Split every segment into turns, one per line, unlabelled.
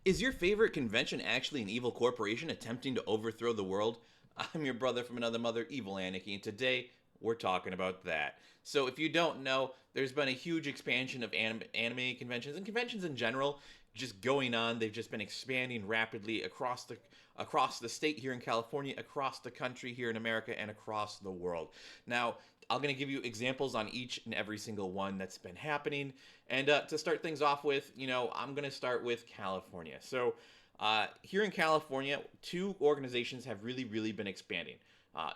Is your favorite convention actually an evil corporation attempting to overthrow the world? I'm your brother from another mother, Evil Aniki, and today we're talking about that. So, if you don't know, there's been a huge expansion of anime conventions and conventions in general just going on. They've just been expanding rapidly across the state here in California, across the country here in America, and across the world. Now, I'm going to give you examples on each and every single one that's been happening. And to start things off with, I'm going to start with California. So, here in California, two organizations have really, really been expanding.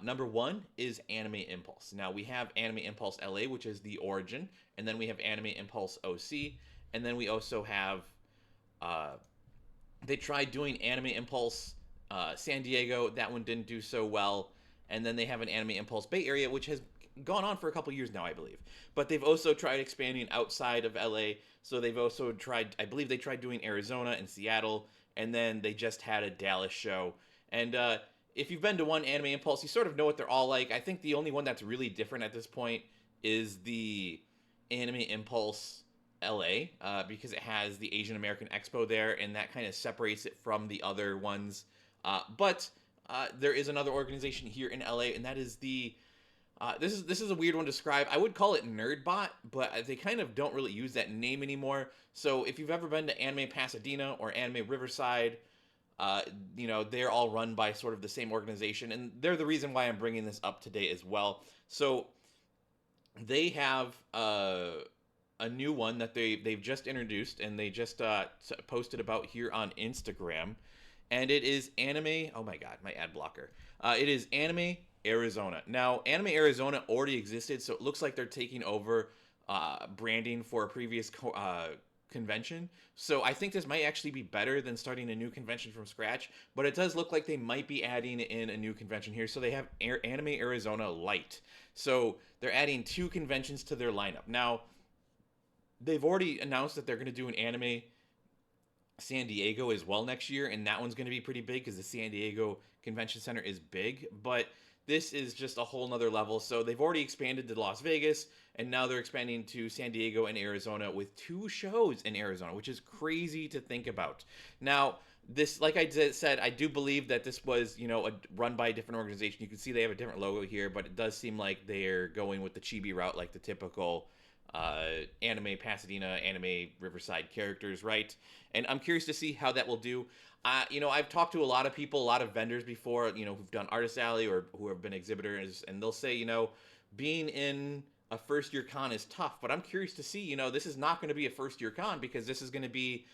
Number one is Anime Impulse. Now, we have Anime Impulse LA, which is the origin, and then we have Anime Impulse OC, and then we also have uh, they tried doing Anime Impulse San Diego. That one didn't do so well. And then they have an Anime Impulse Bay Area, which has gone on for a couple years now, I believe. But they've also tried expanding outside of LA. So they've also tried, I believe they tried doing Arizona and Seattle. And then they just had a Dallas show. And if you've been to one Anime Impulse, you sort of know what they're all like. I think the only one that's really different at this point is the Anime Impulse LA because it has the Asian American Expo there, and that kind of separates it from the other ones. But there is another organization here in LA, and that is the this is a weird one to describe. I would call it Nerdbot, but they kind of don't really use that name anymore. So if you've ever been to Anime Pasadena or Anime Riverside, uh, they're all run by sort of the same organization, and they're the reason why I'm bringing this up today as well. So they have a new one that they've just introduced and they just posted about here on Instagram, and it is Anime. Oh my god, my ad blocker. It is Anime Arizona. Now, Anime Arizona already existed, so it looks like they're taking over branding for a previous convention. So I think this might actually be better than starting a new convention from scratch. But it does look like they might be adding in a new convention here. So they have Anime Arizona Light. So they're adding two conventions to their lineup. Now, they've already announced that they're going to do an anime San Diego as well next year, and that one's going to be pretty big because the San Diego Convention Center is big. But this is just a whole nother level. So they've already expanded to Las Vegas, and now they're expanding to San Diego and Arizona with two shows in Arizona, which is crazy to think about. Now, this, like I said, I do believe that this was, run by a different organization. You can see they have a different logo here, but it does seem like they're going with the chibi route, like the typical Anime Pasadena, Anime Riverside characters, right? And I'm curious to see how that will do. I've talked to a lot of people, a lot of vendors before, who've done Artist Alley or who have been exhibitors, and they'll say, being in a first year con is tough, but I'm curious to see, this is not going to be a first year con because this is going to be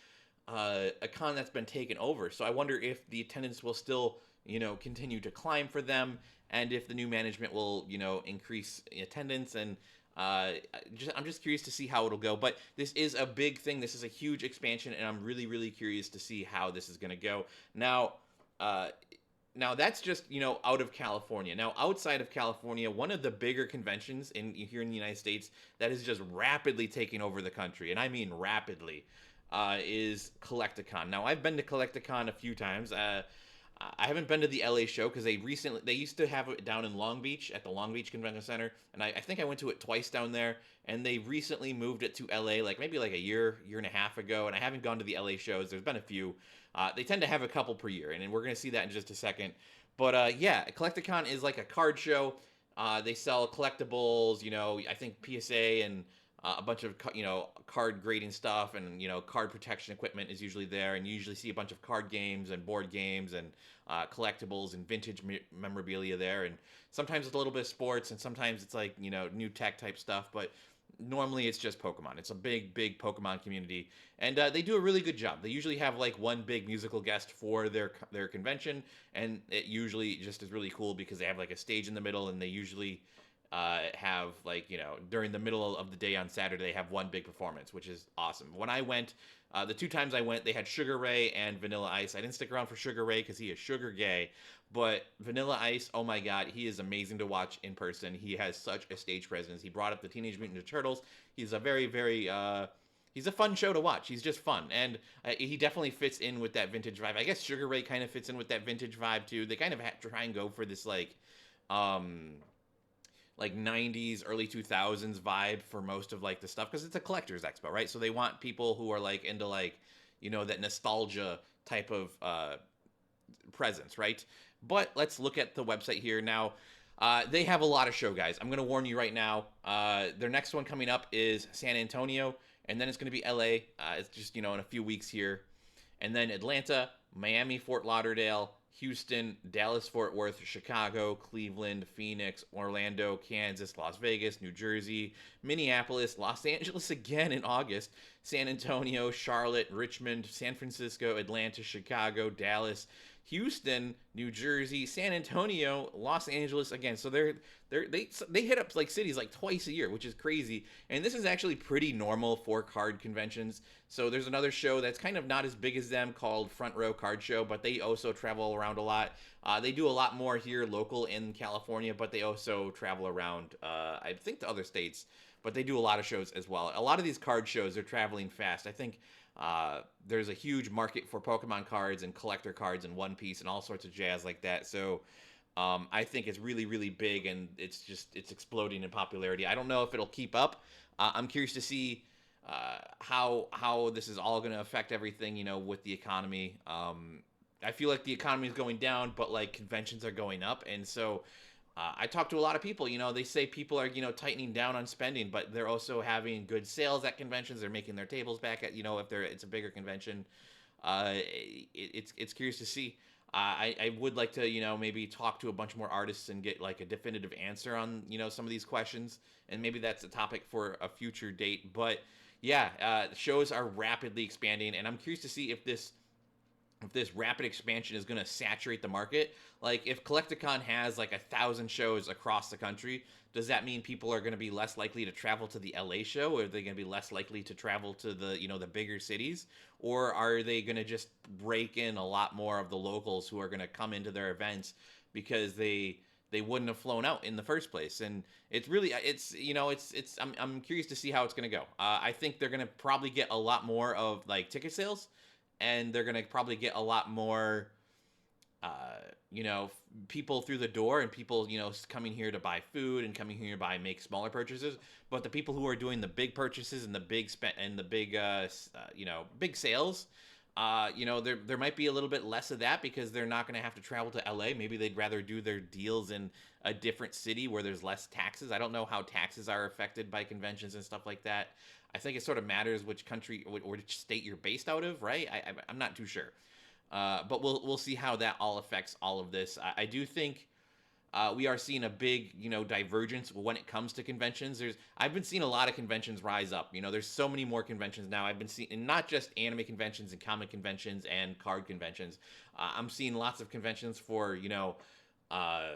a con that's been taken over. So I wonder if the attendance will still, continue to climb for them, and if the new management will, increase attendance. And I'm just curious to see how it'll go. But this is a big thing. This is a huge expansion, and I'm really, really curious to see how this is going to go. Uh, now that's just out of California. Now outside of California, one of the bigger conventions in here in the United States that is just rapidly taking over the country, and I mean rapidly, is Collecticon. Now I've been to Collecticon a few times. I haven't been to the LA show because they used to have it down in Long Beach at the Long Beach Convention Center, and I think I went to it twice down there. And they recently moved it to LA, like maybe like a year and a half ago. And I haven't gone to the LA shows. There's been a few. They tend to have a couple per year, and we're gonna see that in just a second. But yeah, Collecticon is like a card show. They sell collectibles. I think PSA and a bunch of card grading stuff, and card protection equipment is usually there, and you usually see a bunch of card games and board games and collectibles and vintage memorabilia there, and sometimes it's a little bit of sports, and sometimes it's like new tech type stuff. But normally it's just Pokemon. It's a big Pokemon community, and they do a really good job. They usually have like one big musical guest for their convention, and it usually just is really cool because they have like a stage in the middle, and they usually have like during the middle of the day on Saturday they have one big performance, which is awesome. When I went, the two times I went, they had Sugar Ray and Vanilla Ice. I didn't stick around for Sugar Ray because he is sugar gay, but Vanilla Ice, oh my god, he is amazing to watch in person. He has such a stage presence. He brought up the Teenage Mutant Ninja Turtles. He's a very he's a fun show to watch. He's just fun, and he definitely fits in with that vintage vibe. I guess Sugar Ray kind of fits in with that vintage vibe too. They kind of try and go for this um like 90s early 2000s vibe for most of like the stuff because it's a collector's expo, right? So they want people who are like into like that nostalgia type of presence, right? But let's look at the website here now. They have a lot of show, guys. I'm going to warn you right now. Their next one coming up is San Antonio, and then it's going to be LA. It's just, in a few weeks here. And then Atlanta, Miami, Fort Lauderdale, Houston, Dallas, Fort Worth, Chicago, Cleveland, Phoenix, Orlando, Kansas, Las Vegas, New Jersey, Minneapolis, Los Angeles again in August, San Antonio, Charlotte, Richmond, San Francisco, Atlanta, Chicago, Dallas, Houston, New Jersey, San Antonio, Los Angeles again. So they hit up like cities like twice a year, which is crazy. And this is actually pretty normal for card conventions. So there's another show that's kind of not as big as them called Front Row Card Show, but they also travel around a lot. They do a lot more here local in California, but they also travel around, I think, to other states. But they do a lot of shows as well. A lot of these card shows are traveling fast. I think there's a huge market for Pokemon cards and collector cards and One Piece and all sorts of jazz like that. So I think it's really, really big, and it's exploding in popularity. I don't know if it'll keep up. I'm curious to see how this is all going to affect everything, with the economy. I feel like the economy is going down, but like conventions are going up, and so I talk to a lot of people. They say people are tightening down on spending, but they're also having good sales at conventions. They're making their tables back at if it's a bigger convention. It's curious to see. I would like to maybe talk to a bunch more artists and get like a definitive answer on some of these questions, and maybe that's a topic for a future date. But yeah, shows are rapidly expanding, and I'm curious to see if this rapid expansion is going to saturate the market. Like if Collecticon has like 1,000 shows across the country, does that mean people are going to be less likely to travel to the LA show, or are they going to be less likely to travel to the the bigger cities, or are they going to just break in a lot more of the locals who are going to come into their events because they wouldn't have flown out in the first place? And it's really I'm curious to see how it's going to go. I think they're going to probably get a lot more of like ticket sales, and they're gonna probably get a lot more, people through the door, and people, coming here to buy food and coming here to make smaller purchases. But the people who are doing the big purchases and the big big sales, there might be a little bit less of that because they're not gonna have to travel to LA. Maybe they'd rather do their deals in a different city where there's less taxes. I don't know how taxes are affected by conventions and stuff like that. I think it sort of matters which country or which state you're based out of, right? I'm not too sure, but we'll see how that all affects all of this. I do think we are seeing a big divergence when it comes to conventions. I've been seeing a lot of conventions rise up. There's so many more conventions now. I've been seeing, and not just anime conventions and comic conventions and card conventions. I'm seeing lots of conventions for uh,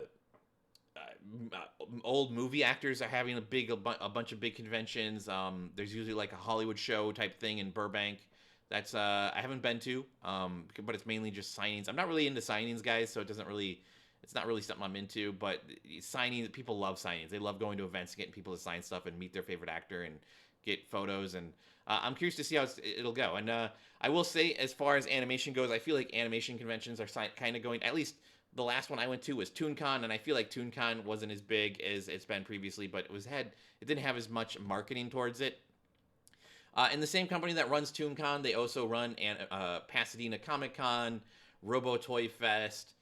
old movie actors are having a bunch of big conventions. There's usually like a Hollywood show type thing in Burbank. That's I haven't been to, but it's mainly just signings. I'm not really into signings, guys, so it's not really something I'm into. But signing, people love signings. They love going to events, getting people to sign stuff and meet their favorite actor and get photos. And I'm curious to see how it'll go. And I will say, as far as animation goes, I feel like animation conventions are kind of going, at least the last one I went to was ToonCon, and I feel like ToonCon wasn't as big as it's been previously, but it didn't have as much marketing towards it. And the same company that runs ToonCon, they also run Pasadena Comic Con, Robo Toy Fest,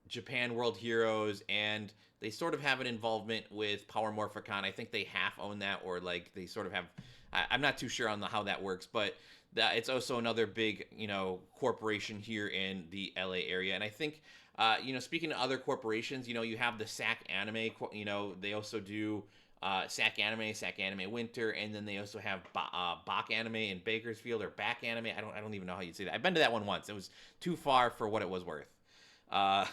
Japan World Heroes, and they sort of have an involvement with Power Morphicon. I think they half own that, or like they sort of have. I'm not too sure on how that works, but it's also another big, corporation here in the LA area. And I think, speaking of other corporations, you have the SAC Anime, they also do SAC Anime Winter, and then they also have Bach Anime in Bakersfield, or Back Anime. I don't even know how you'd say that. I've been to that one once. It was too far for what it was worth. Uh,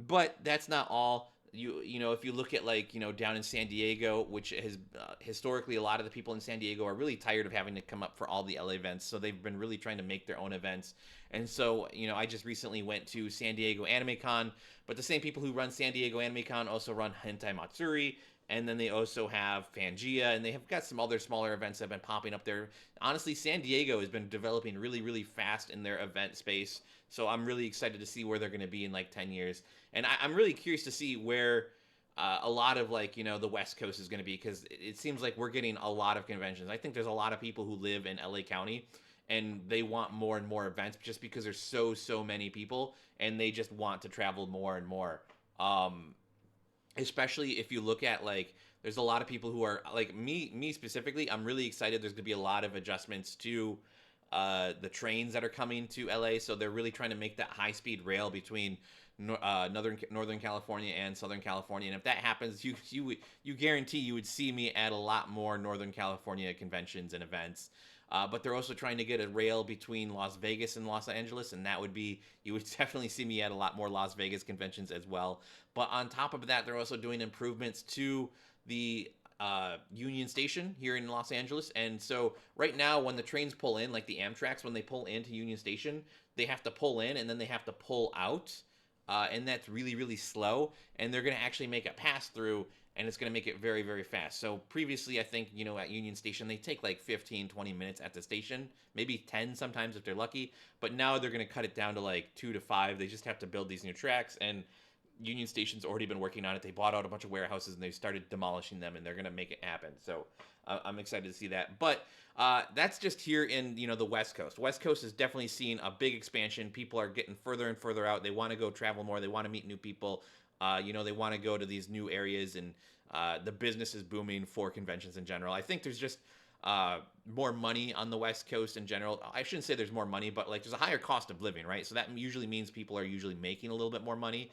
but that's not all. If you look at like down in San Diego, which has historically, a lot of the people in San Diego are really tired of having to come up for all the LA events, so they've been really trying to make their own events. And so I just recently went to San Diego Anime Con, but the same people who run San Diego Anime Con also run Hentai Matsuri, and then they also have Fangia, and they have got some other smaller events that have been popping up there. Honestly, San Diego has been developing really, really fast in their event space, so I'm really excited to see where they're going to be in like 10 years. And I'm really curious to see where a lot of like the West Coast is going to be, because it seems like we're getting a lot of conventions. I think there's a lot of people who live in LA County and they want more and more events just because there's so many people and they just want to travel more and more. Um, Especially if you look at like there's a lot of people who are like me specifically. I'm really excited. There's going to be a lot of adjustments to the trains that are coming to LA. So they're really trying to make that high speed rail between Northern California and Southern California. And if that happens, you guarantee you would see me at a lot more Northern California conventions and events. But they're also trying to get a rail between Las Vegas and Los Angeles, and that would be, you would definitely see me at a lot more Las Vegas conventions as well. But on top of that, they're also doing improvements to the Union Station here in Los Angeles. And so right now, when the trains pull in, like the Amtrak's, when they pull into Union Station, they have to pull in and then they have to pull out. And that's really slow. And they're going to actually make a pass through, and it's going to make it very fast. So previously, I think, at Union Station, they take like 15-20 minutes at the station, maybe 10 sometimes if they're lucky. But now they're going to cut it down to like 2 to 5. They just have to build these new tracks, and Union Station's already been working on it. They bought out a bunch of warehouses and they started demolishing them, and they're going to make it happen. So I'm excited to see that. But that's just here in the West Coast. West Coast is definitely seeing a big expansion. People are getting further and further out. They want to go travel more. They want to meet new people. They want to go to these new areas, and the business is booming for conventions in general. I think there's just more money on the West Coast in general. I shouldn't say there's more money, but like there's a higher cost of living, right? So that usually means people are usually making a little bit more money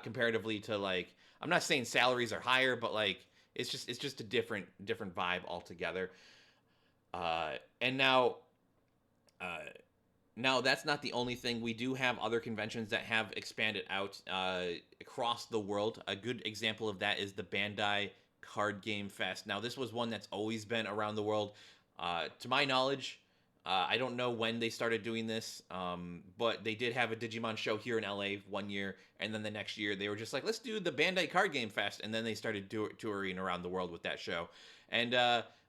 comparatively to, like, I'm not saying salaries are higher, but like it's just a different vibe altogether. And uh, now that's not the only thing. We do have other conventions that have expanded out across the world. A good example of that is the Bandai Card Game Fest. Now, this was one that's always been around the world. To my knowledge, I don't know when they started doing this, but they did have a Digimon show here in LA one year, and then the next year they were just like, let's do the Bandai Card Game Fest, and then they started touring around the world with that show. And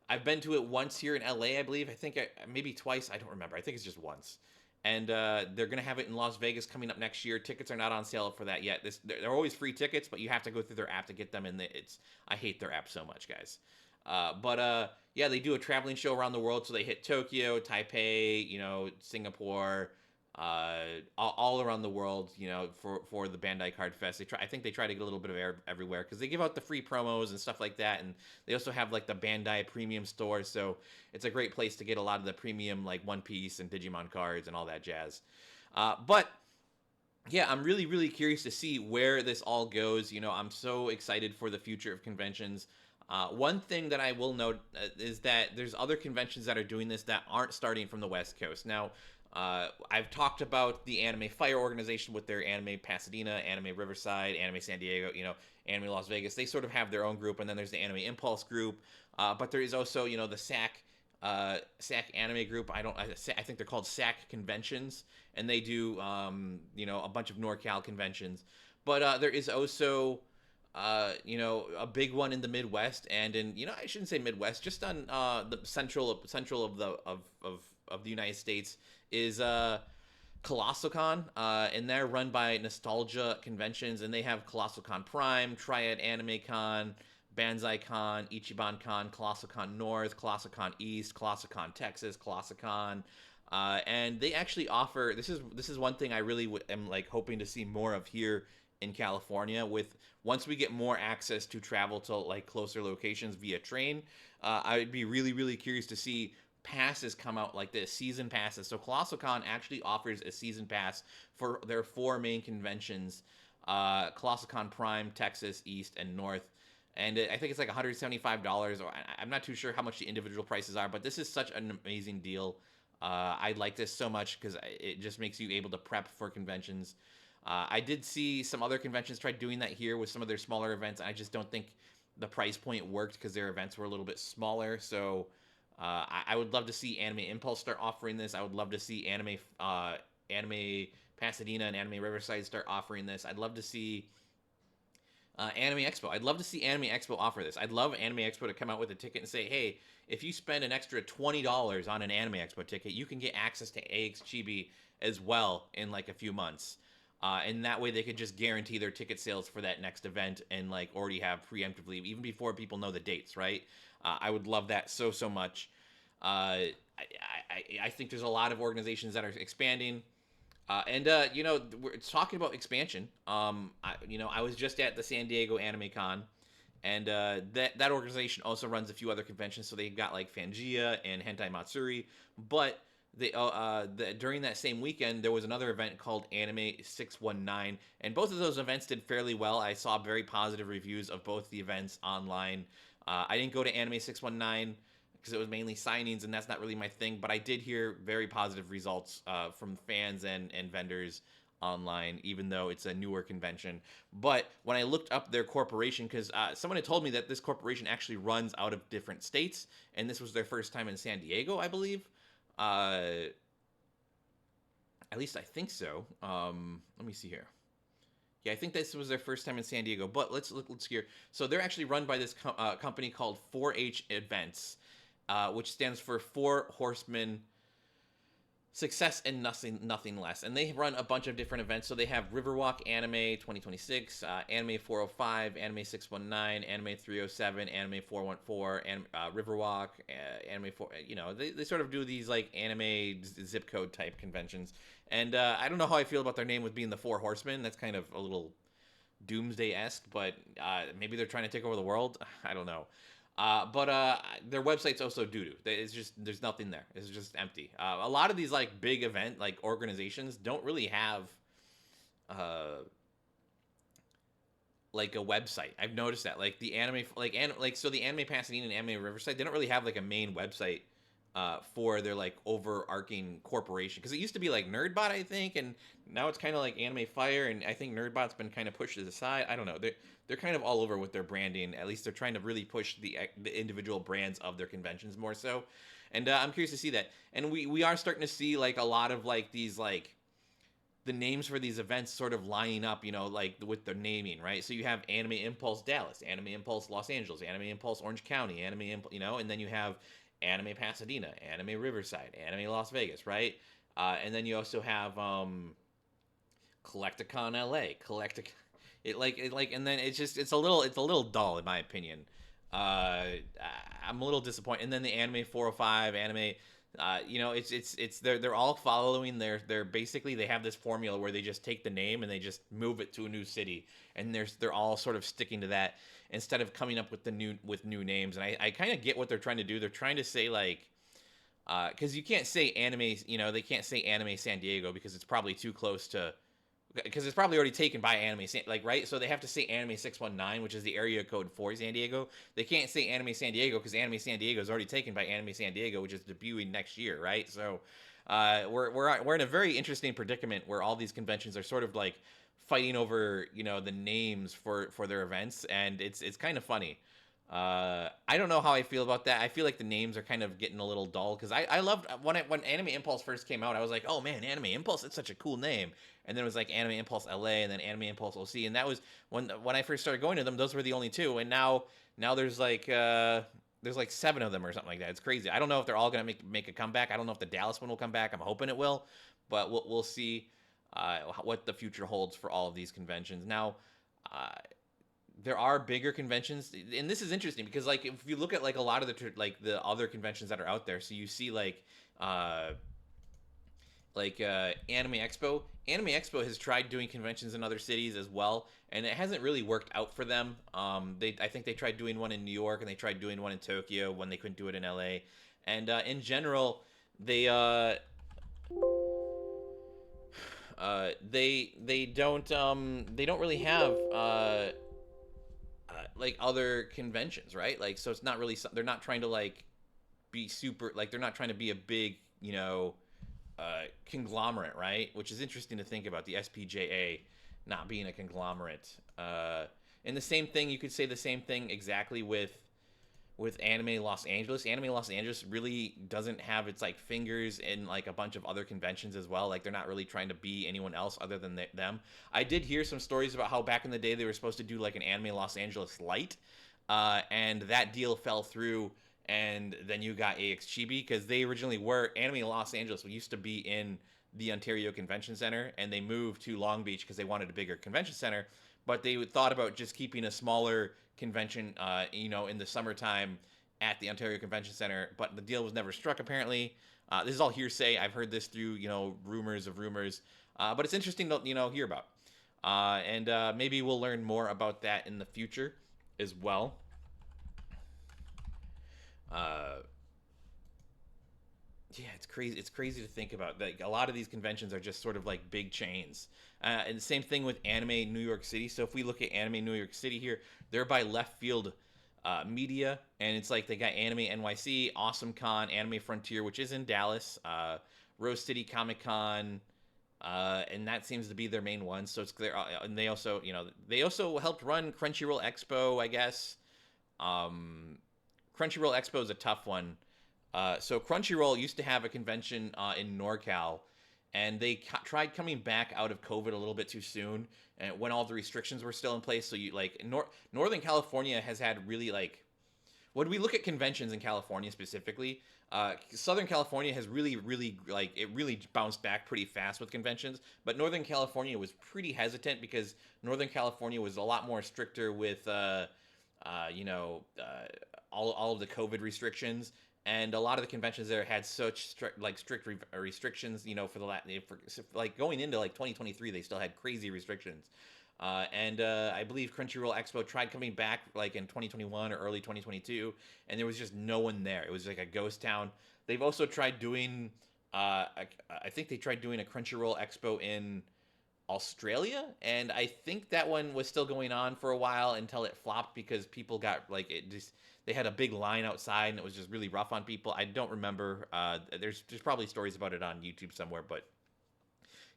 I've been to it once here in LA, I believe. I think maybe twice. I don't remember. I think it's just once. And they're going to have it in Las Vegas coming up next year. Tickets are not on sale for that yet. They're always free tickets, but you have to go through their app to get them. And I hate their app so much, guys. But yeah, they do a traveling show around the world. So they hit Tokyo, Taipei, Singapore, all around the world, for the Bandai Card Fest. I think they try to get a little bit of air everywhere because they give out the free promos and stuff like that. And they also have like the Bandai Premium store. So it's a great place to get a lot of the premium, like One Piece and Digimon cards and all that jazz. But yeah, I'm really curious to see where this all goes. I'm so excited for the future of conventions. One thing that I will note is that there's other conventions that are doing this that aren't starting from the West Coast. Now, I've talked about the Anime Fire organization with their Anime Pasadena, Anime Riverside, Anime San Diego, Anime Las Vegas. They sort of have their own group, and then there's the Anime Impulse group. But there is also, the SAC Anime group. I think they're called SAC Conventions, and they do, a bunch of NorCal conventions. But there is also, a big one in the Midwest, and in, I shouldn't say Midwest, just on the central of the United States is ColossalCon, and they're run by Nostalgia Conventions, and they have ColossalCon Prime, Triad Anime Con, Banzai Con, Ichiban Con, ColossalCon North, ColossalCon East, ColossalCon Texas, ColossalCon, and they actually offer, this is one thing I really am like hoping to see more of here in California. With once we get more access to travel to like closer locations via train, I would be really curious to see passes come out like this, season passes. So ColossalCon actually offers a season pass for their 4 main conventions, ColossalCon Prime, Texas, East, and North. And I think it's like $175, or I'm not too sure how much the individual prices are, but this is such an amazing deal. I like this so much because it just makes you able to prep for conventions. I did see some other conventions try doing that here with some of their smaller events. I just don't think the price point worked because their events were a little bit smaller. So I would love to see Anime Impulse start offering this. I would love to see Anime Pasadena and Anime Riverside start offering this. I'd love to see Anime Expo. I'd love to see Anime Expo offer this. I'd love Anime Expo to come out with a ticket and say, hey, if you spend an extra $20 on an Anime Expo ticket, you can get access to AX Chibi as well in like a few months. And that way they could just guarantee their ticket sales for that next event and like already have preemptively even before people know the dates, right? I would love that so much. I think there's a lot of organizations that are expanding. We're talking about expansion. I was just at the San Diego Anime Con, and that organization also runs a few other conventions. So they've got like Fangia and Hentai Matsuri, but during that same weekend there was another event called Anime 619, and both of those events did fairly well. I saw very positive reviews of both the events online. I didn't go to Anime 619 because it was mainly signings, and that's not really my thing. But I did hear very positive results from fans and vendors online, even though it's a newer convention. But when I looked up their corporation, because someone had told me that this corporation actually runs out of different states, and this was their first time in San Diego, I believe. Uh, at least I think so. Let me see here. Yeah, I think this was their first time in San Diego. But let's hear. So they're actually run by this company called 4H Events, which stands for Four Horsemen Success and Nothing Less. And they run a bunch of different events. So they have Riverwalk Anime 2026, Anime 405, Anime 619, Anime 307, Anime 414, and Riverwalk, Anime 4. They sort of do these like anime zip code type conventions. And I don't know how I feel about their name with being the Four Horsemen. That's kind of a little doomsday-esque, but maybe they're trying to take over the world. I don't know. But their website's also doo-doo. It's just there's nothing there. It's just empty. A lot of these like big event like organizations don't really have uh like a website. I've noticed that like the anime so the Anime Pasadena and Anime Riverside, they don't really have like a main website for their like overarching corporation, because it used to be like Nerdbot, I think, and now it's kind of like Anime Fire, and I think Nerdbot's been kind of pushed to the side. I don't know. They're kind of all over with their branding. At least they're trying to really push the individual brands of their conventions more so, and I'm curious to see that. And we are starting to see like a lot of like these like the names for these events sort of lining up, like with the naming, right? So you have Anime Impulse Dallas, Anime Impulse Los Angeles, Anime Impulse Orange County, and then you have Anime Pasadena, Anime Riverside, Anime Las Vegas, right? And then you also have Collecticon LA, and then it's a little dull in my opinion. I'm a little disappointed. And then the Anime 405, Anime, they're all following they're basically they have this formula where they just take the name and they just move it to a new city, and they're all sort of sticking to that instead of coming up with new names. And I kind of get what they're trying to do. They're trying to say like because you can't say anime, they can't say Anime San Diego because it's probably too close to, because it's probably already taken by Anime right? So they have to say Anime 619, which is the area code for San Diego. They can't say Anime San Diego because Anime San Diego is already taken by Anime San Diego, which is debuting next year, right? So we're in a very interesting predicament where all these conventions are sort of like fighting over the names for their events, and it's kind of funny. I don't know how I feel about that. I feel like the names are kind of getting a little dull, because I loved when Anime Impulse first came out. I was like, oh man, Anime Impulse, it's such a cool name. And then it was like Anime Impulse LA, and then Anime Impulse OC, and that was when I first started going to them. Those were the only two, and now there's like seven of them or something like that. It's crazy. I don't know if they're all gonna make a comeback. I don't know if the Dallas one will come back. I'm hoping it will, but we'll see what the future holds for all of these conventions. Now, there are bigger conventions, and this is interesting because like if you look at like a lot of the other conventions that are out there, so you see uh Anime Expo has tried doing conventions in other cities as well, and it hasn't really worked out for them. I think they tried doing one in New York, and they tried doing one in Tokyo when they couldn't do it in LA. And in general, they don't really have like other conventions, right? Like, so it's not really, they're not trying to like be super, like they're not trying to be a big conglomerate, right? Which is interesting to think about, the SPJA not being a conglomerate. And the same thing, you could say the same thing exactly with Anime Los Angeles. Anime Los Angeles really doesn't have its like fingers in like a bunch of other conventions as well. Like, they're not really trying to be anyone else other than them. I did hear some stories about how back in the day they were supposed to do like an Anime Los Angeles Light, and that deal fell through. and then you got AX Chibi, because they originally were Anime Los Angeles used to be in the Ontario Convention Center, and they moved to Long Beach because they wanted a bigger convention center. But they thought about just keeping a smaller convention, in the summertime at the Ontario Convention Center. But the deal was never struck, apparently. This is all hearsay. I've heard this through, rumors of rumors. But it's interesting to, hear about. And maybe we'll learn more about that in the future as well. Uh, yeah, it's crazy. It's crazy to think about. Like, a lot of these conventions are just sort of like big chains. And the same thing with Anime New York City. So if we look at Anime New York City here, they're by Left Field Media, and it's like they got Anime NYC, Awesome Con, Anime Frontier, which is in Dallas, Rose City Comic Con, and that seems to be their main one. So it's clear, and they also helped run Crunchyroll Expo, I guess. Um, Crunchyroll Expo is a tough one. So Crunchyroll used to have a convention in NorCal, and they tried coming back out of COVID a little bit too soon, and when all the restrictions were still in place. So you like Northern California has had really like when we look at conventions in California specifically, Southern California has really, really like it really bounced back pretty fast with conventions. But Northern California was pretty hesitant because Northern California was a lot more stricter with, all of the COVID restrictions, and a lot of the conventions there had such strict restrictions. For like going into like 2023, they still had crazy restrictions. And I believe Crunchyroll Expo tried coming back like in 2021 or early 2022, and there was just no one there. It was like a ghost town. They've also tried doing, I think they tried doing a Crunchyroll Expo in Australia, and I think that one was still going on for a while until it flopped because people got like it just they had a big line outside and it was just really rough on people. I don't remember. There's probably stories about it on YouTube somewhere, but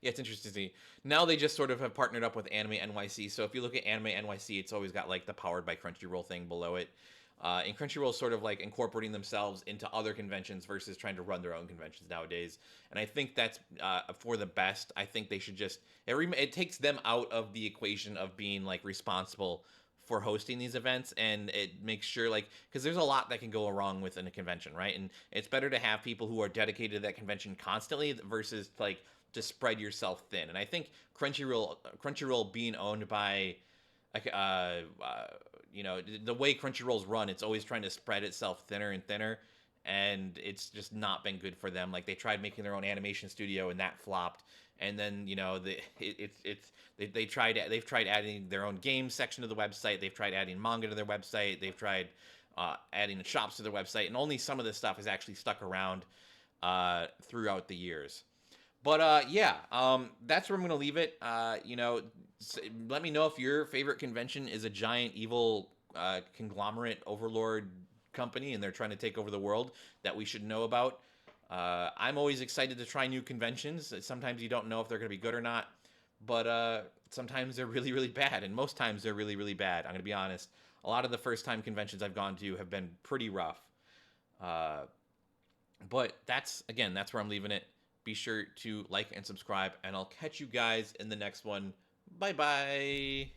yeah, it's interesting to see. Now they just sort of have partnered up with Anime NYC. So if you look at Anime NYC, it's always got like the powered by Crunchyroll thing below it. And Crunchyroll is sort of like incorporating themselves into other conventions versus trying to run their own conventions nowadays. And I think that's for the best. I think they should just it takes them out of the equation of being like responsible for hosting these events, and it makes sure like because there's a lot that can go wrong within a convention, right? And it's better to have people who are dedicated to that convention constantly versus like to spread yourself thin. And I think Crunchyroll being owned by like the way Crunchyroll's run, it's always trying to spread itself thinner and thinner, and it's just not been good for them. Like they tried making their own animation studio, and that flopped. And then they've tried adding their own game section to the website. They've tried adding manga to their website. They've tried adding shops to their website, and only some of this stuff has actually stuck around throughout the years. But yeah, that's where I'm gonna leave it. Let me know if your favorite convention is a giant evil conglomerate overlord company, and they're trying to take over the world that we should know about. I'm always excited to try new conventions. Sometimes you don't know if they're gonna be good or not, but sometimes they're really, really bad, and most times they're really, really bad. I'm gonna be honest. A lot of the first time conventions I've gone to have been pretty rough. Uh, but that's where I'm leaving it. Be sure to like and subscribe, and I'll catch you guys in the next one. Bye bye.